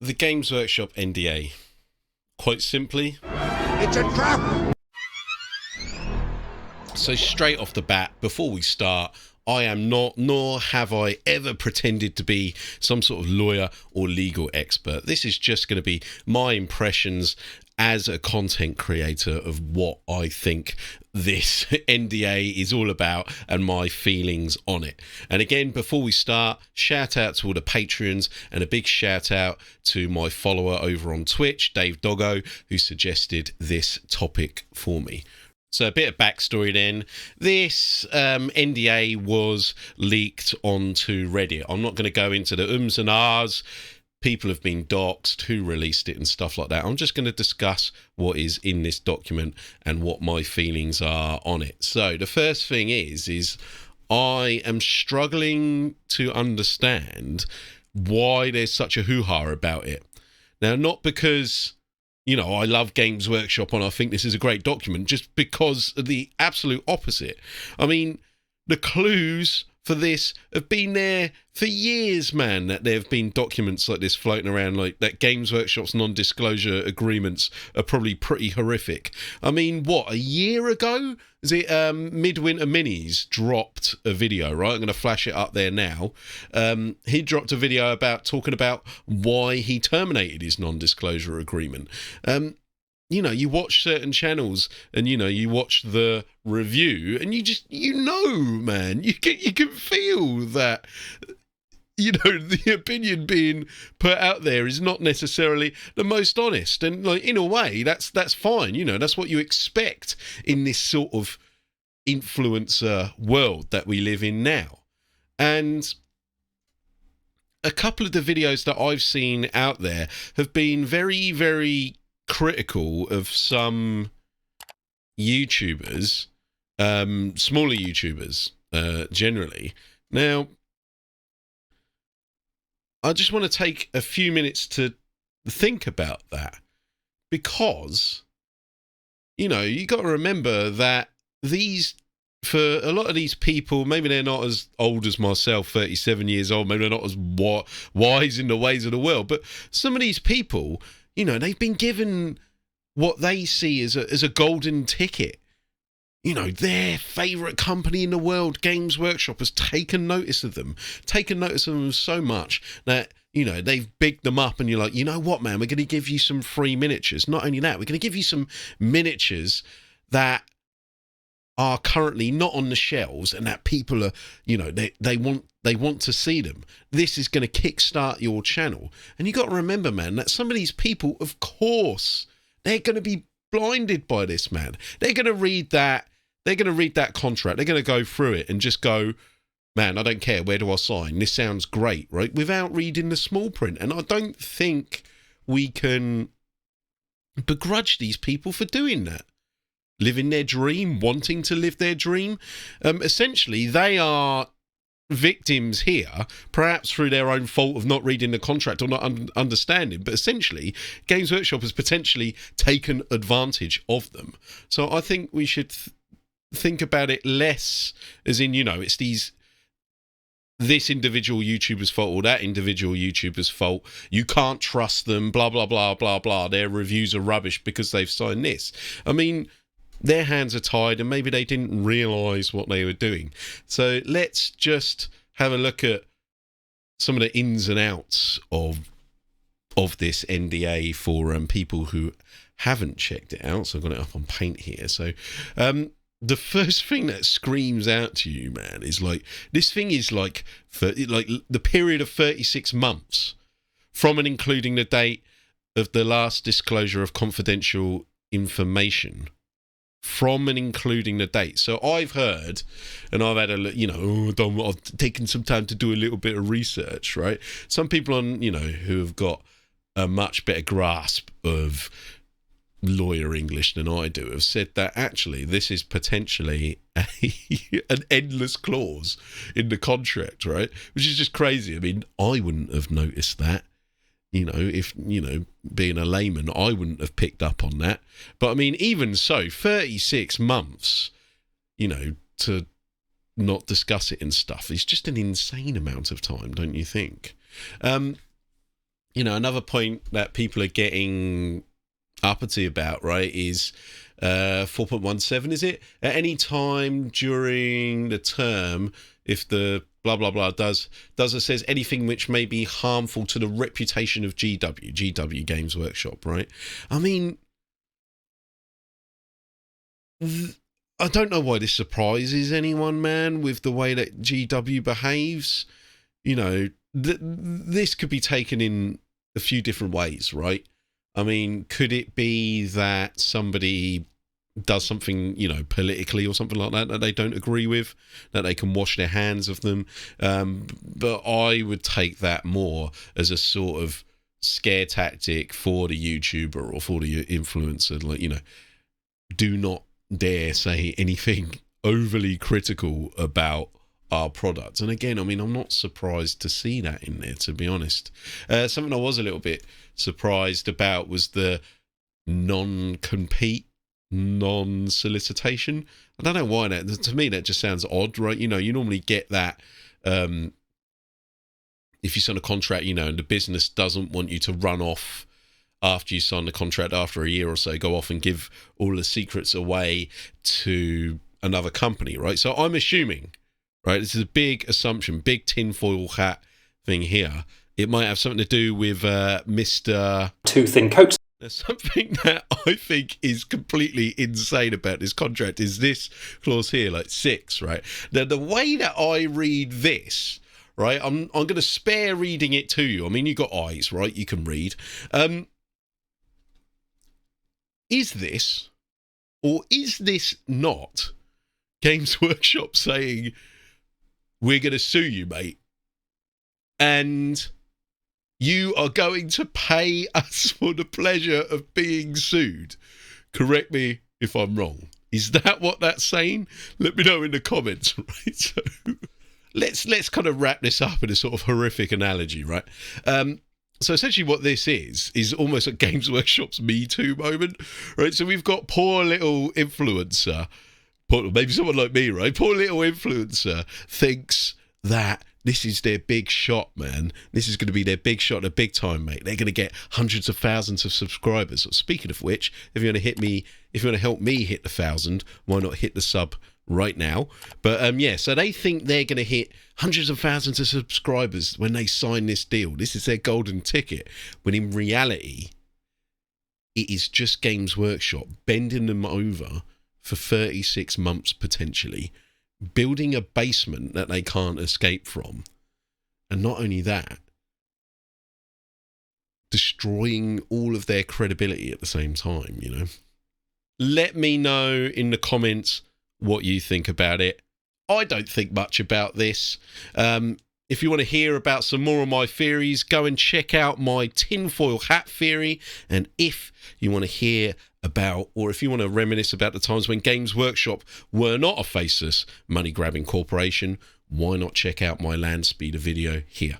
The Games Workshop NDA. Quite simply, It's a trap! so straight off the bat, before we start, I am not, nor have I ever pretended to be some sort of lawyer or legal expert. This is just going to be my impressions as a content creator of what I think this NDA is all about and my feelings on it. And again, before we start, shout out to all the Patreons and a big shout out to my follower over on Twitch, Dave Doggo, who suggested this topic for me. So a bit of backstory then. This NDA was leaked onto Reddit. I'm not going to go into the ums and ahs. People have been doxxed, who released it and stuff like that. I'm just going to discuss what is in this document and what my feelings are on it. So the first thing is I am struggling to understand why there's such a hoo-ha about it. Now, not because, you know, I love Games Workshop and I think this is a great document, just because of the absolute opposite. I mean, the clues for this have been there for years, man, that there have been documents like this floating around, like that Games Workshop's non-disclosure agreements are probably pretty horrific. I mean, what, a year ago? Is it Midwinter Minis dropped a video, right? I'm going to flash it up there now. He dropped a video talking about why he terminated his non-disclosure agreement. You know, you watch certain channels and, you know, you watch the review and you know, man, you can feel that, you know, the opinion being put out there is not necessarily the most honest. And, like, in a way, that's fine. You know, that's what you expect in this sort of influencer world that we live in now. And a couple of the videos that I've seen out there have been very, very critical of some YouTubers, smaller YouTubers, generally. Now, I just want to take a few minutes to think about that, because, you know, you got to remember that for a lot of these people, maybe they're not as old as myself, 37 years old, maybe they're not as wise in the ways of the world, but some of these people, you know, they've been given what they see as a golden ticket. You know, their favourite company in the world, Games Workshop, has taken notice of them so much that, you know, they've bigged them up, and you're like, you know what, man, we're going to give you some free miniatures. Not only that, we're going to give you some miniatures that are currently not on the shelves and that people are, you know, they want to see them. This is going to kickstart your channel. And you got to remember, man, that some of these people, of course, they're going to be blinded by this, man. They're going to read that contract. They're going to go through it and just go, man, I don't care. Where do I sign? This sounds great, right? Without reading the small print. And I don't think we can begrudge these people for doing that. Living their dream, wanting to live their dream. Essentially, they are victims here, perhaps through their own fault of not reading the contract or not understanding, but essentially Games Workshop has potentially taken advantage of them. So I think we should think about it less as in, you know, it's this individual YouTuber's fault or that individual YouTuber's fault. You can't trust them, blah, blah, blah, blah, blah. Their reviews are rubbish because they've signed this. I mean, their hands are tied and maybe they didn't realise what they were doing. So let's just have a look at some of the ins and outs of this NDA for people who haven't checked it out. So I've got it up on Paint here. So the first thing that screams out to you, man, is like, this thing is like the period of 36 months from and including the date of the last disclosure of confidential information. From and including the date. So I've heard, and I've had I've taken some time to do a little bit of research, right? Some people on, you know, who have got a much better grasp of lawyer English than I do have said that actually this is potentially an endless clause in the contract, right? Which is just crazy. I mean, I wouldn't have noticed that. You know, if, you know, being a layman, I wouldn't have picked up on that. But I mean, even so, 36 months, you know, to not discuss it and stuff is just an insane amount of time, don't you think? you know, another point that people are getting uppity about, right, is 4.17, is it? At any time during the term, if the blah blah blah does it says anything which may be harmful to the reputation of GW Games Workshop, right? I mean, I don't know why this surprises anyone, man, with the way that GW behaves. You know, this could be taken in a few different ways, right? I mean, could it be that somebody does something, you know, politically or something like that they don't agree with, that they can wash their hands of them? But I would take that more as a sort of scare tactic for the YouTuber or for the influencer. Like, you know, do not dare say anything overly critical about our product. And again, I mean, I'm not surprised to see that in there, to be honest. Something I was a little bit surprised about was the non-compete, non-solicitation. I don't know why that, to me, that just sounds odd, right? You know, you normally get that if you sign a contract, you know, and the business doesn't want you to run off after you sign the contract, after a year or so, go off and give all the secrets away to another company, right? So I'm assuming, right, this is a big assumption, big tinfoil hat thing here. It might have something to do with Mr. Two thin coats. There's something that I think is completely insane about this contract is this clause here, like 6, right? Now, the way that I read this, right, I'm going to spare reading it to you. I mean, you've got eyes, right? You can read. Is this, or is this not, Games Workshop saying, we're going to sue you, mate, and you are going to pay us for the pleasure of being sued? Correct me if I'm wrong. Is that what that's saying? Let me know in the comments, right? So let's kind of wrap this up in a sort of horrific analogy, right? So essentially what this is almost a Games Workshop's Me Too moment, right? So we've got poor little influencer, maybe someone like me, right? Poor little influencer thinks that this is their big shot, man. This is going to be their big shot, their big time, mate. They're going to get hundreds of thousands of subscribers. Speaking of which, if you want to help me hit the 1,000, why not hit the sub right now? But yeah, so they think they're going to hit hundreds of thousands of subscribers when they sign this deal. This is their golden ticket. When in reality, it is just Games Workshop bending them over for 36 months potentially, building a basement that they can't escape from. And not only that, destroying all of their credibility at the same time, you know? Let me know in the comments what you think about it. I don't think much about this. If you want to hear about some more of my theories, go and check out my tinfoil hat theory. And if you want to hear about, or if you want to reminisce about the times when Games Workshop were not a faceless money-grabbing corporation, why not check out my land speeder video here?